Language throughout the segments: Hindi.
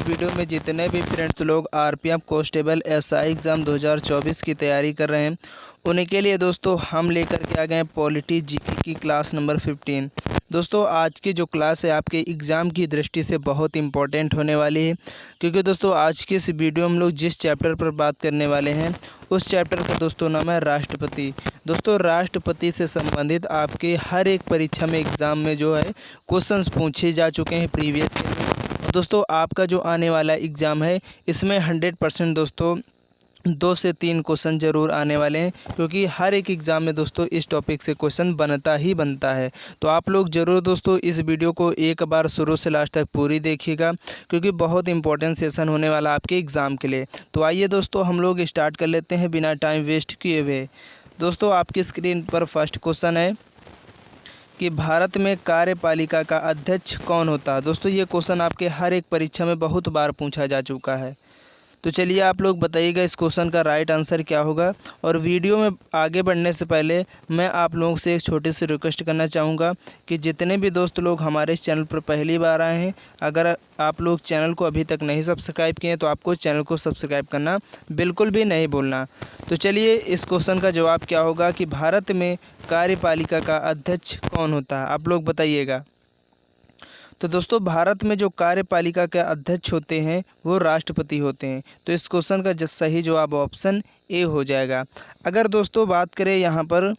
वीडियो में जितने भी फ्रेंड्स लोग आरपीएफ कांस्टेबल एसआई एग्ज़ाम 2024 की तैयारी कर रहे हैं उन्हीं के लिए दोस्तों हम लेकर के आ गए हैं पॉलिटी जीके की क्लास नंबर 15। दोस्तों आज की जो क्लास है आपके एग्ज़ाम की दृष्टि से बहुत इंपॉर्टेंट होने वाली है, क्योंकि दोस्तों आज के इस वीडियो में हम लोग जिस चैप्टर पर बात करने वाले हैं उस चैप्टर का दोस्तों नाम है राष्ट्रपति। दोस्तों राष्ट्रपति से संबंधित आपके हर एक परीक्षा में एग्ज़ाम में जो है क्वेश्चंस पूछे जा चुके हैं प्रीवियस ईयर में। दोस्तों आपका जो आने वाला एग्ज़ाम है इसमें 100% दोस्तों 2 से 3 क्वेश्चन ज़रूर आने वाले हैं, क्योंकि हर एक एग्ज़ाम में दोस्तों इस टॉपिक से क्वेश्चन बनता ही बनता है। तो आप लोग ज़रूर दोस्तों इस वीडियो को एक बार शुरू से लास्ट तक पूरी देखिएगा, क्योंकि बहुत इंपॉर्टेंट सेशन होने वाला आपके एग्ज़ाम के लिए। तो आइए दोस्तों हम लोग स्टार्ट कर लेते हैं बिना टाइम वेस्ट किए हुए। दोस्तों आपकी स्क्रीन पर फर्स्ट क्वेश्चन है कि भारत में कार्यपालिका का अध्यक्ष कौन होता है। दोस्तों ये क्वेश्चन आपके हर एक परीक्षा में बहुत बार पूछा जा चुका है। तो चलिए आप लोग बताइएगा इस क्वेश्चन का राइट आंसर क्या होगा। और वीडियो में आगे बढ़ने से पहले मैं आप लोगों से एक छोटी सी रिक्वेस्ट करना चाहूँगा कि जितने भी दोस्त लोग हमारे इस चैनल पर पहली बार आए हैं, अगर आप लोग चैनल को अभी तक नहीं सब्सक्राइब किए हैं तो आपको चैनल को सब्सक्राइब करना बिल्कुल भी नहीं भूलना। तो चलिए इस क्वेश्चन का जवाब क्या होगा कि भारत में कार्यपालिका का अध्यक्ष कौन होता है, आप लोग बताइएगा। तो दोस्तों भारत में जो कार्यपालिका के अध्यक्ष होते हैं वो राष्ट्रपति होते हैं। तो इस क्वेश्चन का सही जवाब ऑप्शन ए हो जाएगा। अगर दोस्तों बात करें यहाँ पर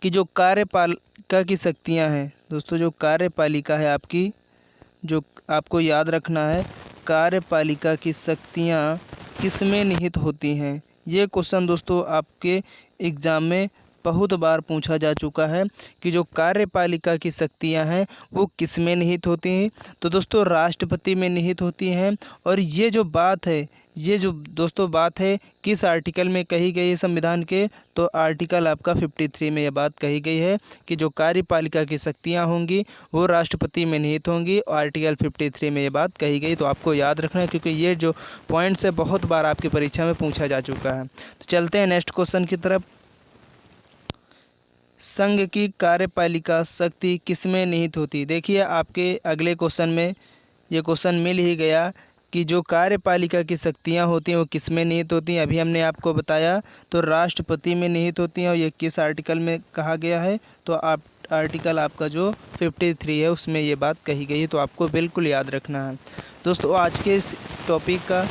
कि जो कार्यपालिका की शक्तियाँ हैं, दोस्तों जो कार्यपालिका है आपकी, जो आपको याद रखना है कार्यपालिका की शक्तियाँ किस में निहित होती हैं। ये क्वेश्चन दोस्तों आपके एग्ज़ाम में बहुत बार पूछा जा चुका है कि जो कार्यपालिका की शक्तियां हैं वो किस में निहित होती हैं। तो दोस्तों राष्ट्रपति में निहित होती हैं। और ये जो बात है, ये जो दोस्तों बात है किस आर्टिकल में कही गई है संविधान के, तो आर्टिकल आपका 53 में ये बात कही गई है कि जो कार्यपालिका की शक्तियां होंगी वो राष्ट्रपति में निहित होंगी। आर्टिकल 53 में ये बात कही गई। तो आपको याद रखना है, क्योंकि ये जो पॉइंट्स है बहुत बार आपकी परीक्षा में पूछा जा चुका है। तो चलते हैं नेक्स्ट क्वेश्चन की तरफ। संघ की कार्यपालिका शक्ति किसमें निहित होती। देखिए आपके अगले क्वेश्चन में ये क्वेश्चन मिल ही गया कि जो कार्यपालिका की शक्तियाँ होती हैं वो किसमें निहित होती हैं। अभी हमने आपको बताया तो राष्ट्रपति में निहित होती हैं। और ये किस आर्टिकल में कहा गया है, तो आप आर्टिकल आपका जो 53 है उसमें ये बात कही गई है। तो आपको बिल्कुल याद रखना है। दोस्तों आज के इस टॉपिक का,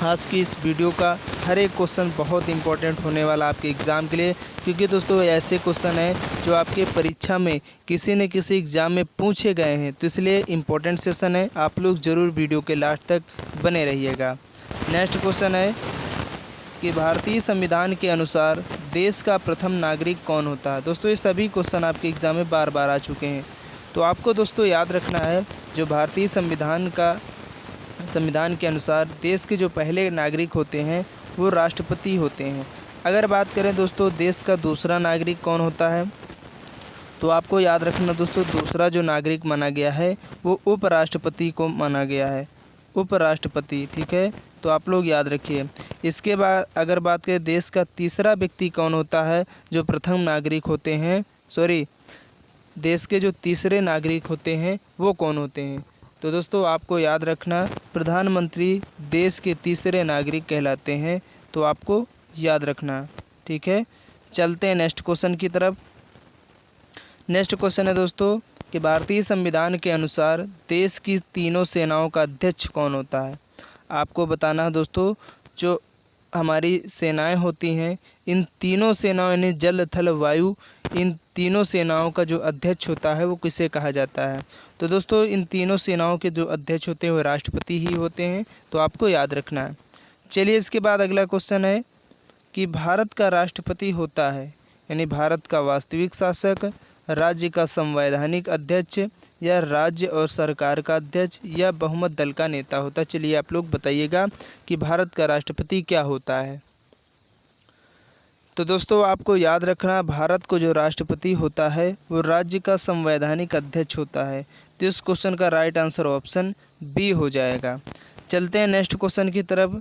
आज की इस वीडियो का हर एक क्वेश्चन बहुत इंपॉर्टेंट होने वाला आपके एग्ज़ाम के लिए, क्योंकि दोस्तों ऐसे क्वेश्चन हैं जो आपके परीक्षा में किसी न किसी एग्ज़ाम में पूछे गए हैं। तो इसलिए इम्पोर्टेंट सेशन है, आप लोग ज़रूर वीडियो के लास्ट तक बने रहिएगा। नेक्स्ट क्वेश्चन है कि भारतीय संविधान के अनुसार देश का प्रथम नागरिक कौन होता है। दोस्तों ये सभी क्वेश्चन आपके एग्ज़ाम में बार बार आ चुके हैं। तो आपको दोस्तों याद रखना है जो भारतीय संविधान के अनुसार देश के जो पहले नागरिक होते हैं वो राष्ट्रपति होते हैं। अगर बात करें दोस्तों देश का दूसरा नागरिक कौन होता है, तो आपको याद रखना दोस्तों दूसरा जो नागरिक माना गया है वो उपराष्ट्रपति को माना गया है, उपराष्ट्रपति। ठीक है, तो आप लोग याद रखिए। इसके बाद अगर बात करें देश का तीसरा व्यक्ति कौन होता है जो प्रथम नागरिक होते हैं, देश के जो तीसरे नागरिक होते हैं वो कौन होते हैं। तो दोस्तों आपको याद रखना प्रधानमंत्री देश के तीसरे नागरिक कहलाते हैं। तो आपको याद रखना, ठीक है। चलते हैं नेक्स्ट क्वेश्चन की तरफ। नेक्स्ट क्वेश्चन है दोस्तों कि भारतीय संविधान के अनुसार देश की तीनों सेनाओं का अध्यक्ष कौन होता है। आपको बताना है दोस्तों जो हमारी सेनाएं होती हैं, इन तीनों सेनाओं यानी जल थल वायु, इन तीनों सेनाओं का जो अध्यक्ष होता है वो किसे कहा जाता है। तो दोस्तों इन तीनों सेनाओं के जो अध्यक्ष होते हैं वो राष्ट्रपति ही होते हैं। तो आपको याद रखना है। चलिए इसके बाद अगला क्वेश्चन है कि भारत का राष्ट्रपति होता है यानी भारत का वास्तविक शासक, राज्य का संवैधानिक अध्यक्ष, या राज्य और सरकार का अध्यक्ष, या बहुमत दल का नेता होता है। चलिए आप लोग बताइएगा कि भारत का राष्ट्रपति क्या होता है। तो दोस्तों आपको याद रखना भारत को जो राष्ट्रपति होता है वो राज्य का संवैधानिक अध्यक्ष होता है। तो इस क्वेश्चन का राइट आंसर ऑप्शन बी हो जाएगा। चलते हैं नेक्स्ट क्वेश्चन की तरफ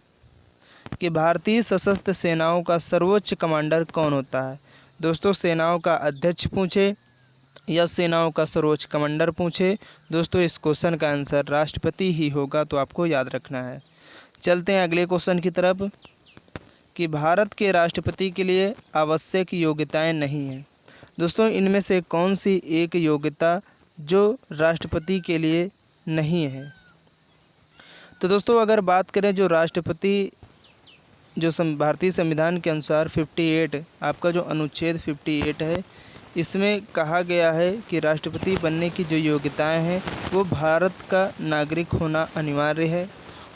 कि भारतीय सशस्त्र सेनाओं का सर्वोच्च कमांडर कौन होता है। दोस्तों सेनाओं का अध्यक्ष पूछे या सेनाओं का सर्वोच्च कमांडर पूछे, दोस्तों इस क्वेश्चन का आंसर राष्ट्रपति ही होगा, तो आपको याद रखना है। चलते हैं अगले क्वेश्चन की तरफ कि भारत के राष्ट्रपति के लिए आवश्यक योग्यताएं नहीं हैं। दोस्तों इनमें से कौन सी एक योग्यता जो राष्ट्रपति के लिए नहीं है? तो दोस्तों अगर बात करें जो राष्ट्रपति जो भारतीय संविधान के अनुसार 58 आपका जो अनुच्छेद 58 है, इसमें कहा गया है कि राष्ट्रपति बनने की जो योग्यताएं हैं वो भारत का नागरिक होना अनिवार्य है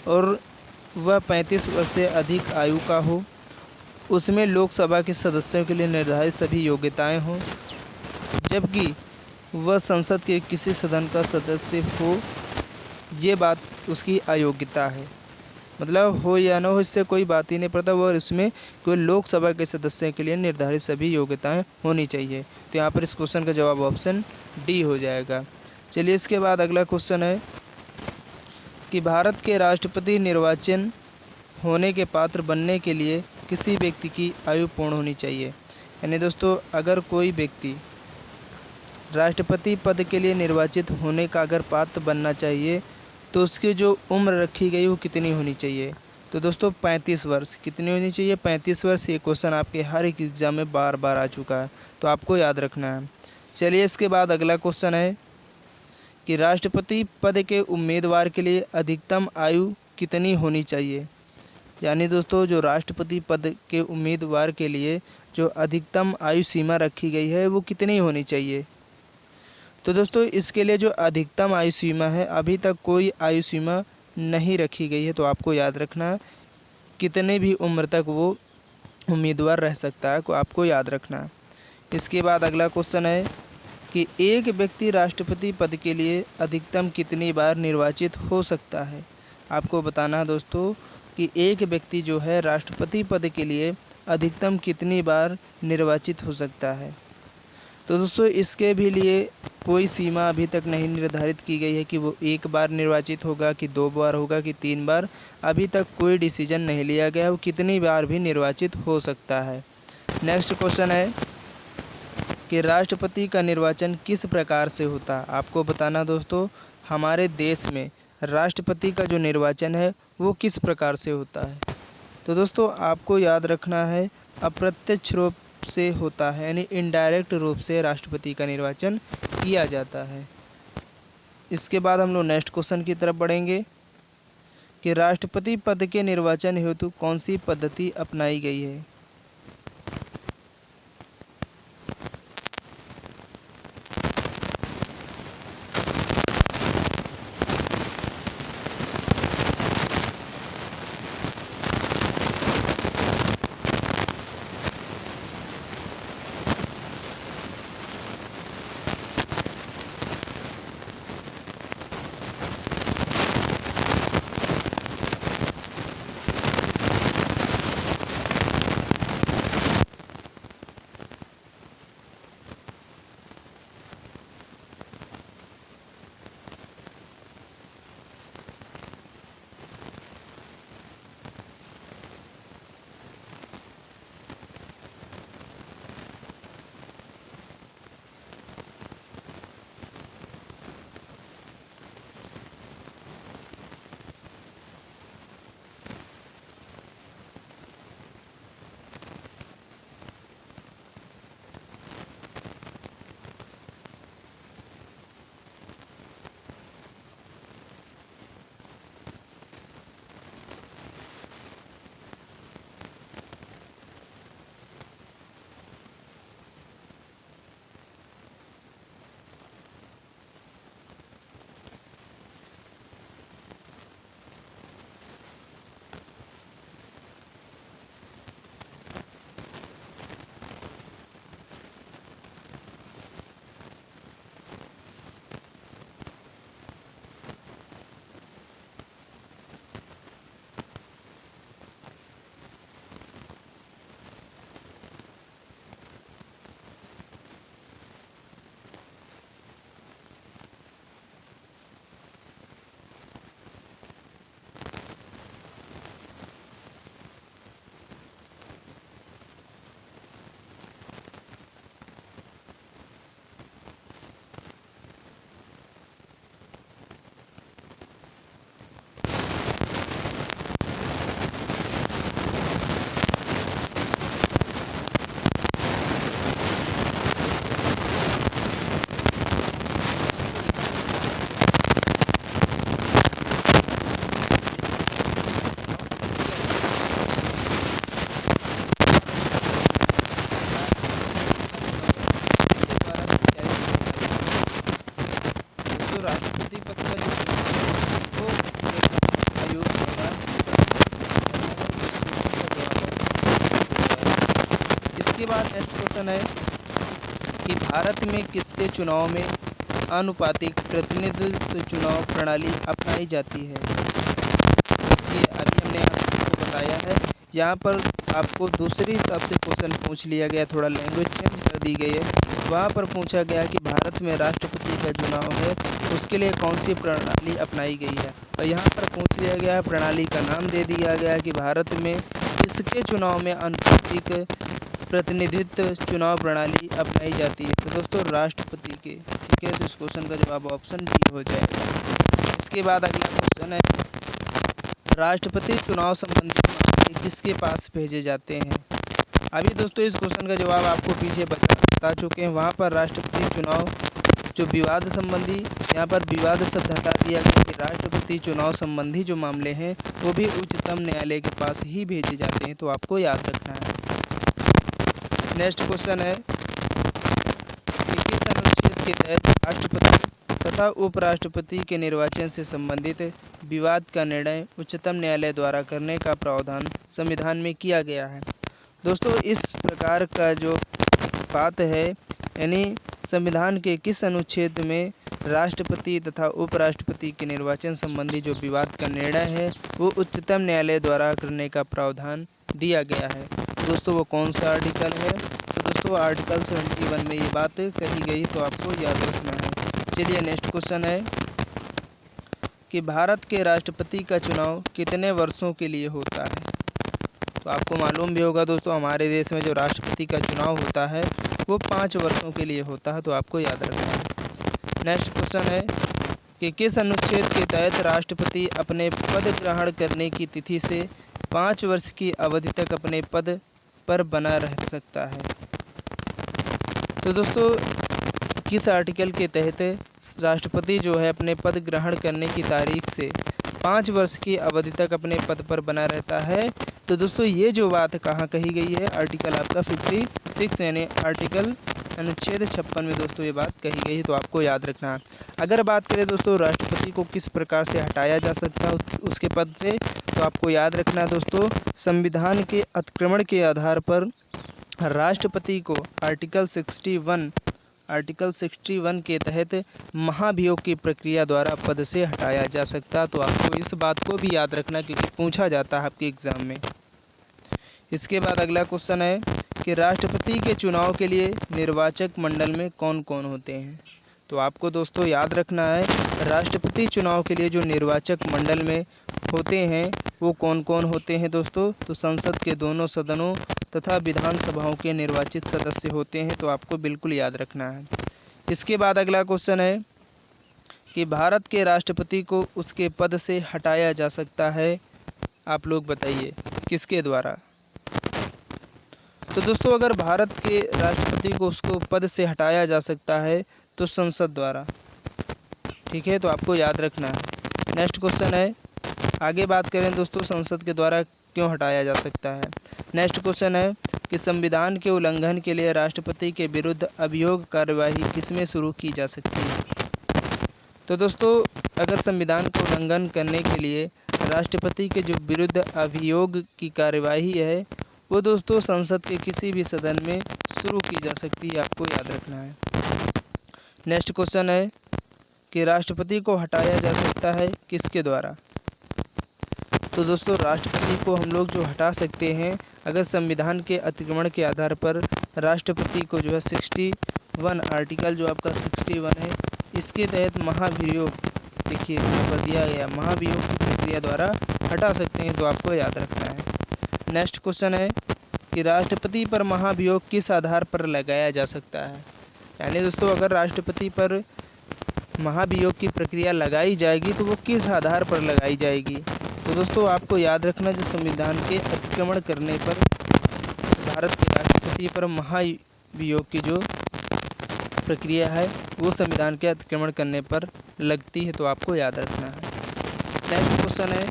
और वह 35 वर्ष से अधिक आयु का हो, उसमें लोकसभा के सदस्यों के लिए निर्धारित सभी योग्यताएं हों, जबकि वह संसद के किसी सदन का सदस्य हो, ये बात उसकी अयोग्यता है। मतलब हो या ना हो इससे कोई बात ही नहीं पड़ता, वह इसमें कोई लोकसभा के सदस्य के लिए निर्धारित सभी योग्यताएं होनी चाहिए। तो यहाँ पर इस क्वेश्चन का जवाब ऑप्शन डी हो जाएगा। चलिए इसके बाद अगला क्वेश्चन है कि भारत के राष्ट्रपति निर्वाचन होने के पात्र बनने के लिए किसी व्यक्ति की आयु पूर्ण होनी चाहिए। यानी दोस्तों अगर कोई व्यक्ति राष्ट्रपति पद के लिए निर्वाचित होने का अगर पात्र बनना चाहिए तो उसकी जो उम्र रखी गई वो कितनी होनी चाहिए? तो दोस्तों 35 वर्ष। कितनी होनी चाहिए? 35 वर्ष। ये क्वेश्चन आपके हर एक एग्ज़ाम में बार बार आ चुका है, तो आपको याद रखना है। चलिए इसके बाद अगला क्वेश्चन है कि राष्ट्रपति पद के उम्मीदवार के लिए अधिकतम आयु कितनी होनी चाहिए? यानी दोस्तों जो राष्ट्रपति पद के उम्मीदवार के लिए जो अधिकतम आयु सीमा रखी गई है वो कितनी होनी चाहिए? तो दोस्तों इसके लिए जो अधिकतम आयु सीमा है, अभी तक कोई आयु सीमा नहीं रखी गई है, तो आपको याद रखना है कितने भी उम्र तक वो उम्मीदवार रह सकता है, को आपको याद रखना है। इसके बाद अगला क्वेश्चन है कि एक व्यक्ति राष्ट्रपति पद के लिए अधिकतम कितनी बार निर्वाचित हो सकता है? आपको बताना है दोस्तों कि एक व्यक्ति जो है राष्ट्रपति पद के लिए अधिकतम कितनी बार निर्वाचित हो सकता है। तो दोस्तों इसके भी लिए कोई सीमा अभी तक नहीं निर्धारित की गई है कि वो एक बार निर्वाचित होगा कि 2 बार होगा कि 3 बार। अभी तक कोई डिसीजन नहीं लिया गया वो कितनी बार भी निर्वाचित हो सकता है। नेक्स्ट क्वेश्चन है कि राष्ट्रपति का निर्वाचन किस प्रकार से होता है? आपको बताना दोस्तों हमारे देश में राष्ट्रपति का जो निर्वाचन है वो किस प्रकार से होता है? तो दोस्तों आपको याद रखना है अप्रत्यक्ष रूप से होता है, यानी इनडायरेक्ट रूप से राष्ट्रपति का निर्वाचन किया जाता है। इसके बाद हम लोग नेक्स्ट क्वेश्चन की तरफ बढ़ेंगे कि राष्ट्रपति पद के निर्वाचन हेतु कौन सी पद्धति अपनाई गई है? राष्ट्रपति पद का जो चुनाव है वो निर्वाचन आयोग द्वारा संसद इसके बाद नेक्स्ट क्वेश्चन है कि भारत में किसके चुनाव में आनुपातिक प्रतिनिधित्व चुनाव प्रणाली अपनाई जाती है। ये अभी हमने आपको बताया है। यहाँ पर आपको दूसरी हिसाब से क्वेश्चन पूछ लिया गया, थोड़ा लैंग्वेज चेंज कर दी गई है। वहाँ पर पूछा गया कि भारत में राष्ट्रपति का चुनाव है उसके लिए कौन सी प्रणाली अपनाई गई है, और यहाँ पर पूछ लिया गया प्रणाली का नाम दे दिया गया कि भारत में किसके चुनाव में आनुपातिक प्रतिनिधित्व चुनाव प्रणाली अपनाई जाती है। तो दोस्तों राष्ट्रपति के, ठीक है। तो इस क्वेश्चन का जवाब ऑप्शन डी हो जाएगा। इसके बाद अगला क्वेश्चन है राष्ट्रपति चुनाव संबंधी मामले किसके पास भेजे जाते हैं। अभी दोस्तों इस क्वेश्चन का जवाब आपको पीछे बता चुके हैं। वहाँ पर राष्ट्रपति चुनाव जो विवाद संबंधी, यहाँ पर विवाद शब्द हटा दिया गया कि राष्ट्रपति चुनाव संबंधी जो मामले हैं वो भी उच्चतम न्यायालय के पास ही भेजे जाते हैं। तो आपको याद रखना है। नेक्स्ट क्वेश्चन है कि किस अनुच्छेद के तहत राष्ट्रपति तथा उपराष्ट्रपति के निर्वाचन से संबंधित विवाद का निर्णय उच्चतम न्यायालय द्वारा करने का प्रावधान संविधान में किया गया है। दोस्तों इस प्रकार का जो बात है, यानी संविधान के किस अनुच्छेद में राष्ट्रपति तथा उपराष्ट्रपति के निर्वाचन संबंधी जो विवाद का निर्णय है वो उच्चतम न्यायालय द्वारा करने का प्रावधान दिया गया है। दोस्तों वो कौन सा आर्टिकल है। तो दोस्तों आर्टिकल 71 में ये बात कही गई, तो आपको याद रखना है। चलिए नेक्स्ट क्वेश्चन है कि भारत के राष्ट्रपति का चुनाव कितने वर्षों के लिए होता है। तो आपको मालूम भी होगा दोस्तों हमारे देश में जो राष्ट्रपति का चुनाव होता है वो 5 वर्षों के लिए होता है। तो आपको याद रखना है। नेक्स्ट क्वेश्चन है कि किस अनुच्छेद के तहत राष्ट्रपति अपने पद ग्रहण करने की तिथि से 5 वर्ष की अवधि तक अपने पद पर बना रह सकता है। तो दोस्तों किस आर्टिकल के तहत राष्ट्रपति जो है अपने पद ग्रहण करने की तारीख से 5 वर्ष की अवधि तक अपने पद पर बना रहता है। तो दोस्तों ये जो बात कहाँ कही गई है, आर्टिकल आपका 56 यानी आर्टिकल अनुच्छेद 56 में दोस्तों ये बात कही गई है। तो आपको याद रखना है। अगर बात करें दोस्तों राष्ट्रपति को किस प्रकार से हटाया जा सकता है उसके पद से, तो आपको याद रखना है दोस्तों संविधान के अतिक्रमण के आधार पर राष्ट्रपति को आर्टिकल 61 के तहत महाभियोग की प्रक्रिया द्वारा पद से हटाया जा सकता है। तो आपको इस बात को भी याद रखना क्योंकि पूछा जाता है आपके एग्ज़ाम में। इसके बाद अगला क्वेश्चन है कि राष्ट्रपति के चुनाव के लिए निर्वाचक मंडल में कौन कौन होते हैं। तो आपको दोस्तों याद रखना है राष्ट्रपति चुनाव के लिए जो निर्वाचक मंडल में होते हैं वो कौन कौन होते हैं दोस्तों। तो संसद के दोनों सदनों तथा विधानसभाओं के निर्वाचित सदस्य होते हैं। तो आपको बिल्कुल याद रखना है। इसके बाद अगला क्वेश्चन है कि भारत के राष्ट्रपति को उसके पद से हटाया जा सकता है, आप लोग बताइए किसके द्वारा। तो दोस्तों अगर भारत के राष्ट्रपति को उसको पद से हटाया जा सकता है तो संसद द्वारा, ठीक है। तो आपको याद रखना है। नेक्स्ट क्वेश्चन है, आगे बात करें दोस्तों संसद के द्वारा क्यों हटाया जा सकता है। नेक्स्ट क्वेश्चन है कि संविधान के उल्लंघन के लिए राष्ट्रपति के विरुद्ध अभियोग कार्यवाही किसमें शुरू की जा सकती है। तो दोस्तों अगर संविधान का उल्लंघन करने के लिए राष्ट्रपति के जो विरुद्ध अभियोग की कार्यवाही है वो दोस्तों संसद के किसी भी सदन में शुरू की जा सकती है, आपको याद रखना है। नेक्स्ट क्वेश्चन है कि राष्ट्रपति को हटाया जा सकता है किसके द्वारा। तो दोस्तों राष्ट्रपति को हम लोग जो हटा सकते हैं अगर संविधान के अतिक्रमण के आधार पर राष्ट्रपति को जो है 61 आर्टिकल जो आपका 61 है इसके तहत महाभियोग, देखिए यहाँ पर दिया गया महाभियोग की प्रक्रिया द्वारा हटा सकते हैं। तो आपको याद रखना है। नेक्स्ट क्वेश्चन है कि राष्ट्रपति पर महाभियोग किस आधार पर लगाया जा सकता है। यानी दोस्तों अगर राष्ट्रपति पर महाभियोग की प्रक्रिया लगाई जाएगी तो वो किस आधार पर लगाई जाएगी। तो दोस्तों आपको याद रखना जो संविधान के अतिक्रमण करने पर भारत के राष्ट्रपति पर महाभियोग की जो प्रक्रिया है वो संविधान के अतिक्रमण करने पर लगती है। तो आपको याद रखना है। नेक्स्ट क्वेश्चन है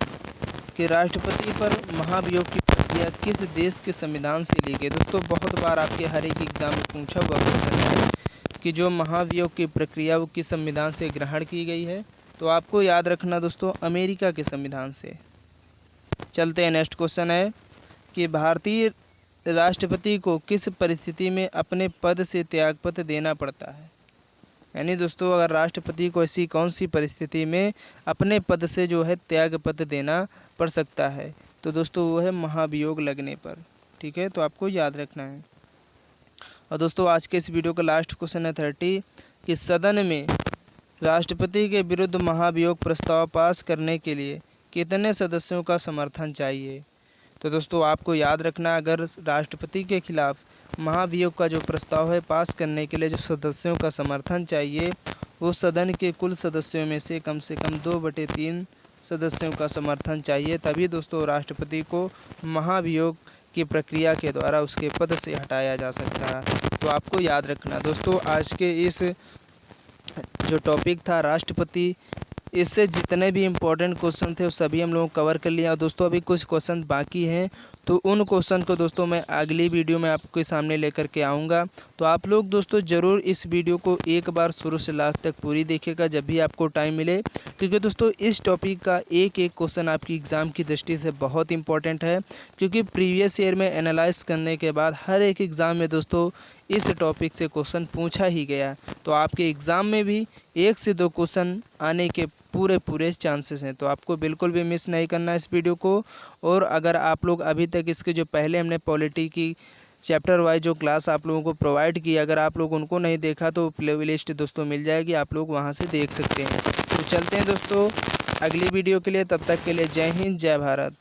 कि राष्ट्रपति पर महाभियोग की प्रक्रिया किस देश के संविधान से ली गई। दोस्तों बहुत बार आपके हर एक एग्जाम में पूछा हुआ क्वेश्चन है कि जो महाभियोग की प्रक्रिया वो किस संविधान से ग्रहण की गई है? तो आपको याद रखना दोस्तों, अमेरिका के संविधान से। चलते हैं, नेक्स्ट क्वेश्चन है कि भारतीय राष्ट्रपति को किस परिस्थिति में अपने पद से त्यागपत्र देना पड़ता है? यानी दोस्तों, अगर राष्ट्रपति को ऐसी कौन सी परिस्थिति में अपने पद से जो है त्यागपत्र देना पड़ सकता है? तो दोस्तों वो है महाभियोग लगने पर। ठीक है, तो आपको याद रखना है। और दोस्तों आज के इस वीडियो का लास्ट क्वेश्चन है 30 कि सदन में राष्ट्रपति के विरुद्ध महाभियोग प्रस्ताव पास करने के लिए कितने सदस्यों का समर्थन चाहिए? तो दोस्तों आपको याद रखना, अगर राष्ट्रपति के खिलाफ महाभियोग का जो प्रस्ताव है पास करने के लिए जो सदस्यों का समर्थन चाहिए, वो सदन के कुल सदस्यों में से कम 2/3 सदस्यों का समर्थन चाहिए, तभी दोस्तों राष्ट्रपति को महाभियोग की प्रक्रिया के द्वारा उसके पद से हटाया जा सकता है। तो आपको याद रखना दोस्तों, आज के इस जो टॉपिक था राष्ट्रपति, इससे जितने भी इम्पोर्टेंट क्वेश्चन थे वो सभी हम लोग कवर कर लिया। और दोस्तों अभी कुछ क्वेश्चन बाकी हैं, तो उन क्वेश्चन को दोस्तों मैं अगली वीडियो में आपके सामने लेकर के आऊँगा। तो आप लोग दोस्तों ज़रूर इस वीडियो को एक बार शुरू से लास्ट तक पूरी देखिएगा जब भी आपको टाइम मिले, क्योंकि दोस्तों इस टॉपिक का एक एक क्वेश्चन आपकी एग्ज़ाम की दृष्टि से बहुत इंपॉर्टेंट है, क्योंकि प्रीवियस ईयर में एनालाइज करने के बाद हर एक एग्ज़ाम में दोस्तों इस टॉपिक से क्वेश्चन पूछा ही गया। तो आपके एग्ज़ाम में भी 1 से 2 क्वेश्चन आने के पूरे चांसेस हैं। तो आपको बिल्कुल भी मिस नहीं करना इस वीडियो को। और अगर आप लोग अभी तक इसके जो पहले हमने पॉलिटी की चैप्टर वाइज जो क्लास आप लोगों को प्रोवाइड की, अगर आप लोग उनको नहीं देखा तो प्ले लिस्ट दोस्तों मिल जाएगी, आप लोग वहां से देख सकते हैं। तो चलते हैं दोस्तों अगली वीडियो के लिए, तब तक के लिए जय हिंद जय भारत।